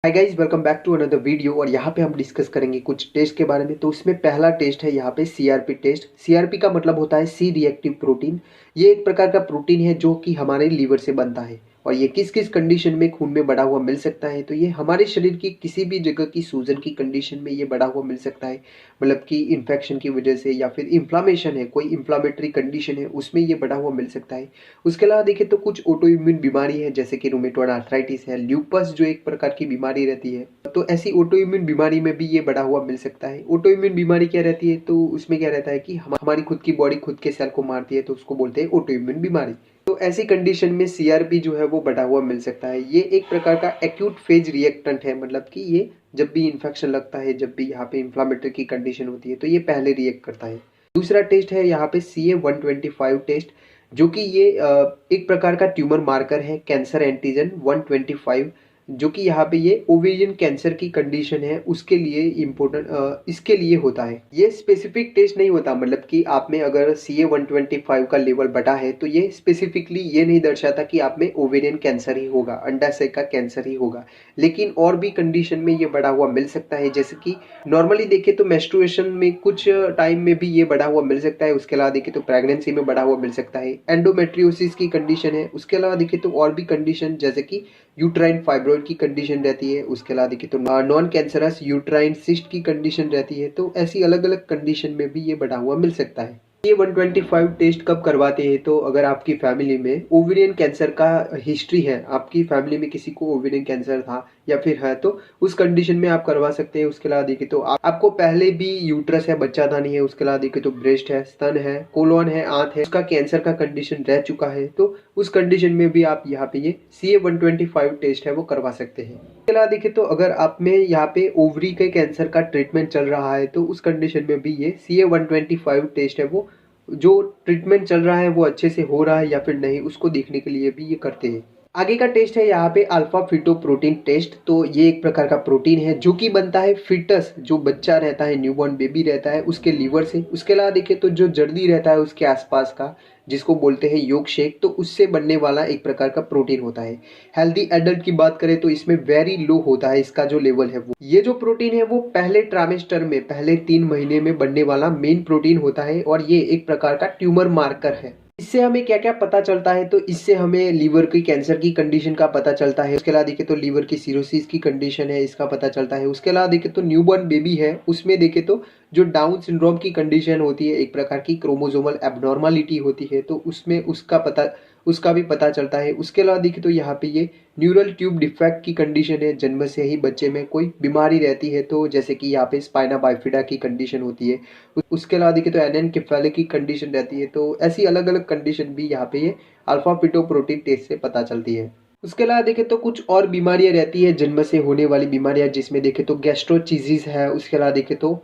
Hi guys, welcome back to another video. और यहाँ पे हम डिस्कस करेंगे कुछ टेस्ट के बारे में। तो उसमें पहला टेस्ट है यहाँ पे सीआरपी टेस्ट। सीआरपी का मतलब होता है सी रिएक्टिव प्रोटीन। ये एक प्रकार का प्रोटीन है जो कि हमारे लीवर से बनता है और ये किस किस कंडीशन में खून में बढ़ा हुआ मिल सकता है। तो ये हमारे शरीर की किसी भी जगह की सूजन की कंडीशन में ये बढ़ा हुआ मिल सकता है, मतलब कि इन्फेक्शन की वजह से या फिर इन्फ्लामेशन है, कोई इन्फ्लामेटरी कंडीशन है उसमें ये बढ़ा हुआ मिल सकता है। उसके अलावा देखें तो कुछ ऑटो इम्यून बीमारी है जैसे कि रूमेटॉइड आर्थराइटिस है, ल्यूपस जो एक प्रकार की बीमारी रहती है। तो ऐसी ऑटो इम्यून बीमारी में भी ये बढ़ा हुआ मिल सकता है। ऑटो इम्यून बीमारी क्या रहती है, तो उसमें क्या रहता है कि हमारी खुद की बॉडी खुद के सेल को मारती है, तो उसको बोलते हैं ऑटो इम्यून बीमारी। तो ऐसी कंडीशन में सीआरपी जो है वो बढ़ा हुआ मिल सकता है। ये एक प्रकार का एक्यूट फेज रिएक्टेंट है, मतलब कि ये जब भी इन्फेक्शन लगता है, जब भी यहाँ पे इन्फ्लामेटरी की कंडीशन होती है तो ये पहले रिएक्ट करता है। दूसरा टेस्ट है यहाँ पे CA-125 टेस्ट, जो कि ये एक प्रकार का ट्यूमर मार्कर है, कैंसर एंटीजन 125, जो कि यहाँ पे ये ओवेरियन कैंसर की कंडीशन है उसके लिए इम्पोर्टेंट इसके लिए होता है। ये स्पेसिफिक टेस्ट नहीं होता, मतलब कि आप में अगर CA-125 का लेवल बढ़ा है तो ये स्पेसिफिकली ये नहीं दर्शाता कि आप में ओवेरियन कैंसर ही होगा, अंडाशय का कैंसर ही होगा। लेकिन और भी कंडीशन में ये बढ़ा हुआ मिल सकता है, जैसे कि नॉर्मली देखें तो मेंस्ट्रुएशन में कुछ टाइम में भी ये बढ़ा हुआ मिल सकता है। उसके अलावा देखें तो प्रेगनेंसी में बढ़ा हुआ मिल सकता है, एंडोमेट्रियोसिस की कंडीशन है। उसके अलावा देखें तो और भी कंडीशन जैसे कि यूट्राइन फाइब्रॉइड की कंडीशन रहती है। उसके अलावा देखिए तो नॉन कैंसरस यूट्राइन सिस्ट की कंडीशन रहती है। तो ऐसी अलग अलग कंडीशन में भी ये बढ़ा हुआ मिल सकता है। ये 125 टेस्ट कब करवाते हैं, तो अगर आपकी फैमिली में ओवेरियन कैंसर का हिस्ट्री है, आपकी फैमिली में किसी को ओवेरियन कैंसर था या फिर है, तो उस कंडीशन में आप करवा सकते हैं। उसके अलावा देखिए तो आपको पहले भी यूट्रस है, बच्चादानी है, उसके अलावा देखिए तो ब्रेस्ट है, स्तन है, कोलोन है, आंत है, उसका कैंसर का कंडीशन रह चुका है, तो उस कंडीशन में भी आप यहाँ पे ये CA-125 टेस्ट है वो करवा सकते हैं। इसके अलावा देखिए तो अगर आप में यहाँ पे ओवरी के कैंसर का ट्रीटमेंट चल रहा है तो उस कंडीशन में भी ये CA-125 टेस्ट है वो जो ट्रीटमेंट चल रहा है वो अच्छे से हो रहा है या फिर नहीं, उसको देखने के लिए भी ये करते हैं। आगे का टेस्ट है यहाँ पे अल्फा फिटोप्रोटीन टेस्ट। तो ये एक प्रकार का प्रोटीन है जो कि बनता है फिटस, जो बच्चा रहता है, न्यूबॉर्न बेबी रहता है, उसके लीवर से। उसके अलावा देखिए तो जो जर्दी रहता है उसके आसपास का, जिसको बोलते हैं योग शेक, तो उससे बनने वाला एक प्रकार का प्रोटीन होता है। हेल्दी एडल्ट की बात करें तो इसमें वेरी लो होता है इसका जो लेवल है वो। ये जो प्रोटीन है वो पहले ट्राइमेस्टर में, पहले 3 महीने में बनने वाला मेन प्रोटीन होता है और ये एक प्रकार का ट्यूमर मार्कर है। इससे हमें क्या क्या पता चलता है, तो इससे हमें लीवर की कैंसर की कंडीशन का पता चलता है। उसके अलावा देखे तो लीवर की सिरोसिस की कंडीशन है, इसका पता चलता है। उसके अलावा देखे तो न्यूबॉर्न बेबी है, उसमें देखे तो जो डाउन सिंड्रोम की कंडीशन होती है, एक प्रकार की क्रोमोसोमल एबनॉर्मलिटी होती है, तो उसमें उसका भी पता चलता है। उसके अलावा देखे तो यहाँ पे ये न्यूरल ट्यूब डिफेक्ट की कंडीशन है, जन्म से ही बच्चे में कोई बीमारी रहती है, तो जैसे कि यहाँ पे स्पाइना बाइफिडा की कंडीशन होती है। उसके अलावा देखे तो एनेनकेफेली की कंडीशन रहती है। तो ऐसी अलग अलग कंडीशन भी यहाँ पे ये अल्फा फिटोप्रोटीन टेस्ट से पता चलती है। उसके अलावा देखें तो कुछ और बीमारियां रहती है, जन्म से होने वाली बीमारियां, जिसमें देखें तो गैस्ट्रोचिजिस है। उसके अलावा देखें तो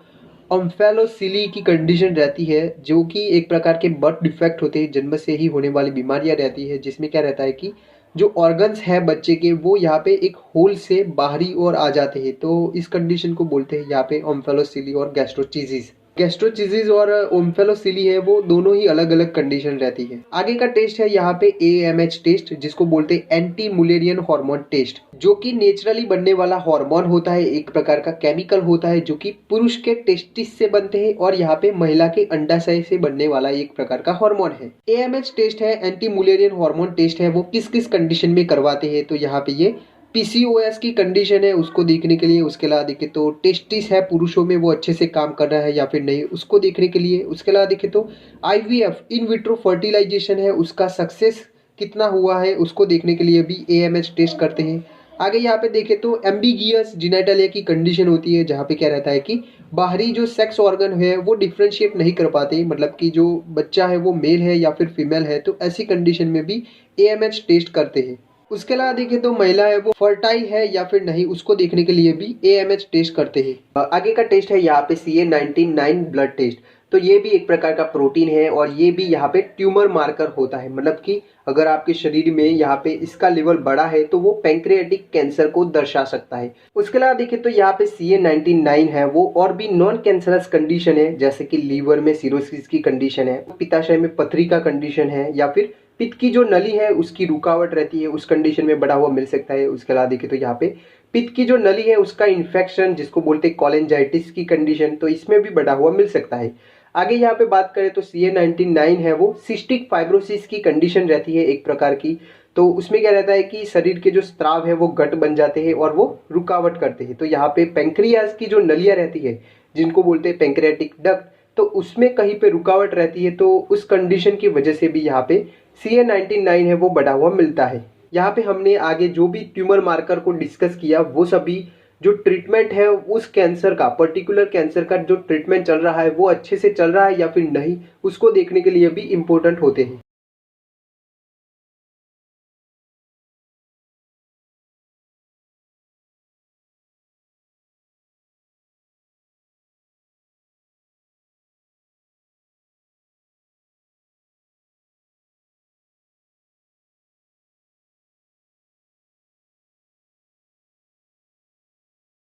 ओम्फेलोसिली की कंडीशन रहती है, जो कि एक प्रकार के बर्थ डिफेक्ट होते हैं, जन्म से ही होने वाली बीमारियां रहती है, जिसमें क्या रहता है कि जो ऑर्गन्स है बच्चे के वो यहाँ पे एक होल से बाहरी ओर आ जाते हैं। तो इस कंडीशन को बोलते हैं यहाँ पे ओम्फेलोसिली और गैस्ट्रोचिजिस। गैस्ट्रोचिजिस और ओम्फेलोसिली है वो दोनों ही अलग अलग कंडीशन रहती है। आगे का टेस्ट है यहाँ पे AMH टेस्ट, जिसको बोलते हैं एंटी मुलेरियन हार्मोन टेस्ट, जो कि नेचुरली बनने वाला हार्मोन होता है, एक प्रकार का केमिकल होता है जो कि पुरुष के टेस्टिस से बनते हैं और यहाँ पे महिला के अंडाशय से बनने वाला एक प्रकार का हार्मोन है। AMH टेस्ट है, एंटी मुलेरियन हार्मोन टेस्ट है, वो किस किस कंडीशन में करवाते हैं, तो यहाँ पे ये PCOS की कंडीशन है उसको देखने के लिए। उसके अलावा देखे तो टेस्टिस है पुरुषों में, वो अच्छे से काम कर रहा है या फिर नहीं, उसको देखने के लिए। उसके अलावा देखे तो IVF इन विट्रो फर्टिलाइजेशन है, उसका सक्सेस कितना हुआ है उसको देखने के लिए भी AMH टेस्ट करते हैं। आगे यहाँ पे देखे तो एम्बिगियस जिनेटलिया की कंडीशन होती है, जहाँ पे क्या रहता है कि बाहरी जो सेक्स ऑर्गन है वो डिफ्रेंशिएट नहीं कर पाते, मतलब कि जो बच्चा है वो मेल है या फिर फीमेल है, तो ऐसी कंडीशन में भी AMH टेस्ट करते हैं। उसके अलावा देखें तो महिला है वो फर्टाइल है या फिर नहीं, उसको देखने के लिए भी AMH टेस्ट करते हैं। आगे का टेस्ट है यहाँ पे CA-199 ब्लड टेस्ट। तो ये भी एक प्रकार का प्रोटीन है और ये भी यहाँ पे ट्यूमर मार्कर होता है, मतलब कि अगर आपके शरीर में यहाँ पे इसका लेवल बड़ा है तो वो पैंक्रियाटिक कैंसर को दर्शा सकता है। उसके अलावा देखें तो यहाँ पे CA-199 है वो और भी नॉन कैंसरस कंडीशन है, जैसे कि लीवर में सिरोसिस की कंडीशन है, पित्ताशय में पथरी का कंडीशन है, या फिर पित्त की जो नली है उसकी रुकावट रहती है, उस कंडीशन में बढ़ा हुआ मिल सकता है। उसके अलावा देखें तो यहाँ पे पित्त की जो नली है उसका इन्फेक्शन, जिसको बोलते हैं कोलेंजाइटिस की कंडीशन, तो इसमें भी बढ़ा हुआ मिल सकता है। आगे यहाँ पे बात करें तो CA19-9 है वो सिस्टिक फाइब्रोसिस की कंडीशन रहती है एक प्रकार की। तो उसमें क्या रहता है कि शरीर के जो स्त्राव है वो गट बन जाते हैं और वो रुकावट करते हैं। तो यहाँ पे पेंक्रियाज की जो नलियाँ रहती है, जिनको बोलते हैं पेंक्रियाटिक डक्ट, तो उसमें कहीं पे रुकावट रहती है। तो उस कंडीशन की वजह से भी यहाँ पे CA19-9 है वो बढ़ा हुआ मिलता है। यहाँ पे हमने आगे जो भी ट्यूमर मार्कर को डिस्कस किया वो सभी जो ट्रीटमेंट है उस कैंसर का, पर्टिकुलर कैंसर का जो ट्रीटमेंट चल रहा है वो अच्छे से चल रहा है या फिर नहीं, उसको देखने के लिए भी इम्पोर्टेंट होते हैं।